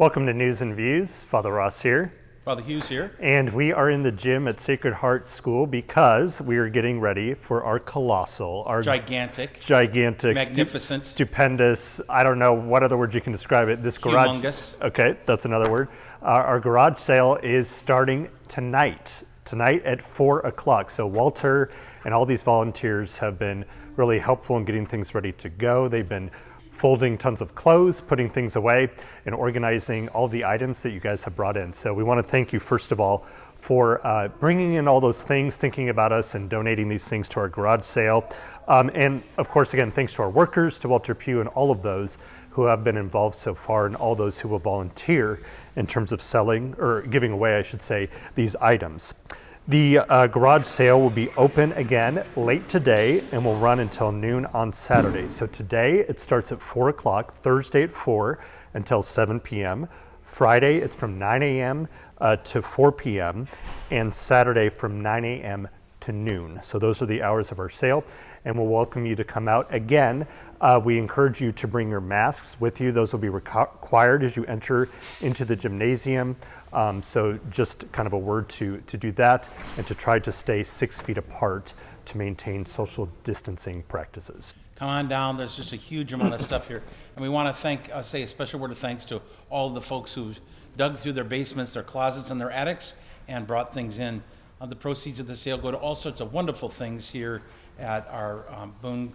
Welcome to News and Views. Father Ross here. Father Hughes here. And we are in the gym at Sacred Heart School because we are getting ready for our colossal, our gigantic, magnificent, stupendous, I don't know what other word you can describe it. This garage. Humongous. Okay, that's another word. Our garage sale is starting tonight at 4 o'clock. So Walter and all these volunteers have been really helpful in getting things ready to go. They've been folding tons of clothes, putting things away, and organizing all the items that you guys have brought in. So we want to thank you, first of all, for bringing in all those things, thinking about us, and donating these things to our garage sale. And of course, again, thanks to our workers, to Walter Pugh, and all of those who have been involved so far, and all those who will volunteer in terms of selling, or giving away, I should say, these items. The garage sale will be open again late today and will run until noon on Saturday. So today it starts at 4 o'clock, Thursday at 4 until 7 p.m. Friday it's from 9 a.m. To 4 p.m. and Saturday from 9 a.m. to noon. So those are the hours of our sale, and we'll welcome you to come out. Again, we encourage you to bring your masks with you. Those will be required as you enter into the gymnasium. So just kind of a word to do that, and to try to stay 6 feet apart to maintain social distancing practices. Come on down. There's just a huge amount of stuff here. And we want to say a special word of thanks to all of the folks who've dug through their basements, their closets, and their attics and brought things in. The proceeds of the sale go to all sorts of wonderful things here at our Boone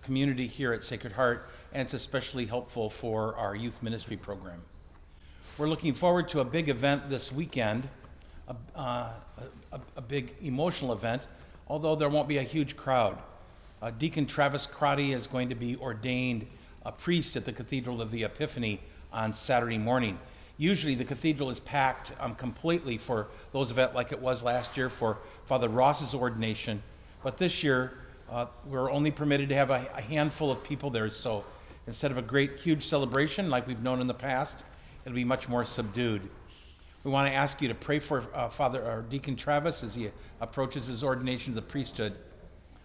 community here at Sacred Heart, and it's especially helpful for our youth ministry program. We're looking forward to a big event this weekend, a big emotional event, although there won't be a huge crowd. Deacon Travis Crotty is going to be ordained a priest at the Cathedral of the Epiphany on Saturday morning. Usually the cathedral is packed completely for those events, like it was last year for Father Ross's ordination. But this year, we're only permitted to have a handful of people there. So instead of a great, huge celebration like we've known in the past, it'll be much more subdued. We want to ask you to pray for Deacon Travis as he approaches his ordination to the priesthood.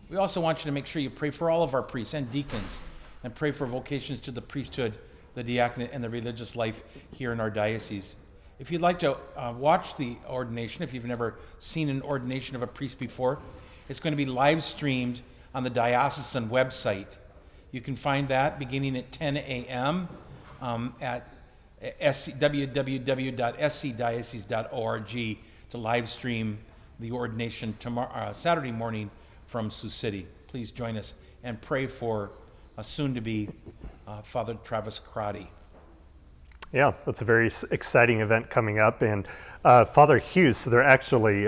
We also want you to make sure you pray for all of our priests and deacons, and pray for vocations to the priesthood, the diaconate, and the religious life here in our diocese. If you'd like to watch the ordination, if you've never seen an ordination of a priest before, it's going to be live streamed on the diocesan website. You can find that beginning at 10 a.m. At www.scdiocese.org to live stream the ordination Saturday morning from Sioux City. Please join us and pray for soon-to-be Father Travis Crotty. Yeah, that's a very exciting event coming up. And Father Hughes, so they're actually,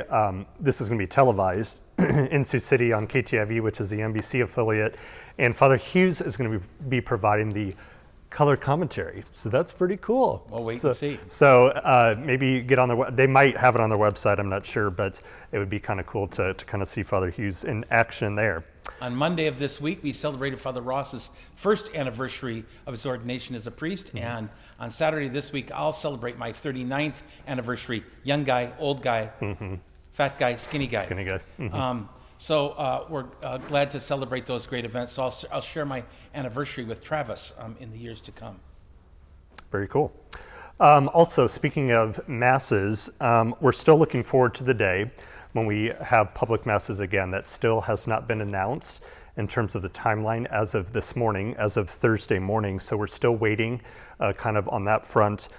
this is going to be televised in Sioux City on KTIV, which is the NBC affiliate. And Father Hughes is going to be providing the color commentary. So that's pretty cool. We'll wait and see. So maybe get on their they might have it on their website, I'm not sure, but it would be kind of cool to kind of see Father Hughes in action there. On Monday of this week, we celebrated Father Ross's first anniversary of his ordination as a priest. Mm-hmm. And on Saturday this week, I'll celebrate my 39th anniversary. Young guy, old guy, mm-hmm. Fat guy, skinny guy. Skinny guy. Mm-hmm. So we're glad to celebrate those great events. So I'll share my anniversary with Travis in the years to come. Very cool. Also, speaking of masses, we're still looking forward to the day when we have public masses again. That still has not been announced in terms of the timeline as of this morning, as of Thursday morning. So we're still waiting kind of on that front.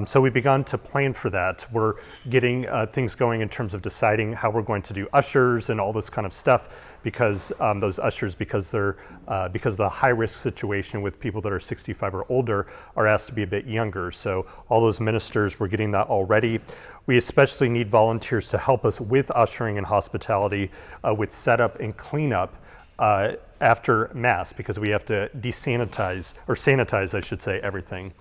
So we've begun to plan for that. We're getting things going in terms of deciding how we're going to do ushers and all this kind of stuff, because those ushers, because of the high risk situation with people that are 65 or older, are asked to be a bit younger. So all those ministers, we're getting that already. We especially need volunteers to help us with ushering and hospitality, with setup and cleanup after Mass, because we have to sanitize, I should say, everything.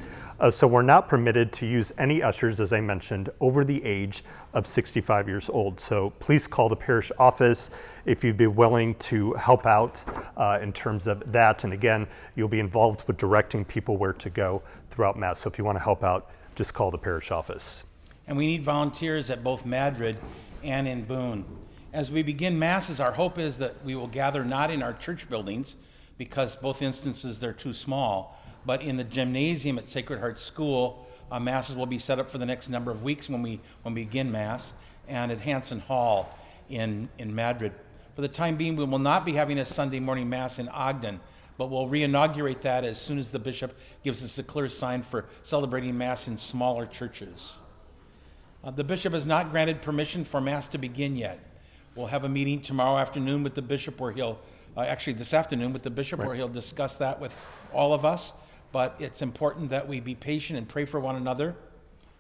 So we're not permitted to use any ushers, as I mentioned, over the age of 65 years old. So please call the parish office if you'd be willing to help out in terms of that. And again, you'll be involved with directing people where to go throughout Mass. So if you want to help out, just call the parish office. And we need volunteers at both Madrid and in Boone. As we begin Masses, our hope is that we will gather not in our church buildings, because both instances they're too small, but in the gymnasium at Sacred Heart School, masses will be set up for the next number of weeks when we begin Mass, and at Hanson Hall in Madrid. For the time being, we will not be having a Sunday morning Mass in Ogden, but we'll re-inaugurate that as soon as the bishop gives us a clear sign for celebrating Mass in smaller churches. The bishop has not granted permission for Mass to begin yet. We'll have a meeting tomorrow afternoon with the bishop where he'll, actually this afternoon with the bishop, where he'll discuss that with all of us. But it's important that we be patient and pray for one another.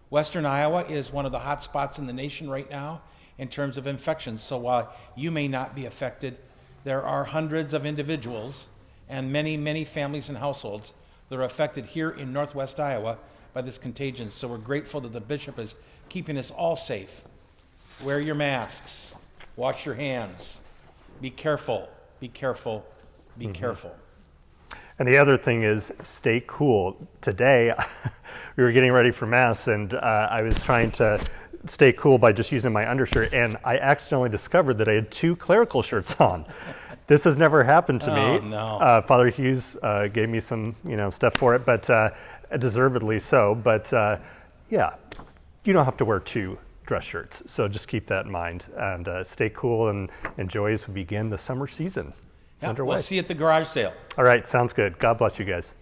Western Iowa is one of the hot spots in the nation right now in terms of infections. So while you may not be affected, there are hundreds of individuals and many, many families and households that are affected here in Northwest Iowa by this contagion. So we're grateful that the bishop is keeping us all safe. Wear your masks. Wash your hands. Be careful. Be careful. Be careful. And the other thing is stay cool. Today, we were getting ready for Mass, and I was trying to stay cool by just using my undershirt, and I accidentally discovered that I had 2 clerical shirts on. This has never happened to me. No. Father Hughes gave me some, stuff for it, but deservedly so. But yeah, you don't have to wear 2 dress shirts, so just keep that in mind and stay cool and enjoy as we begin the summer season. Yeah, we'll see you at the garage sale. All right, sounds good. God bless you guys.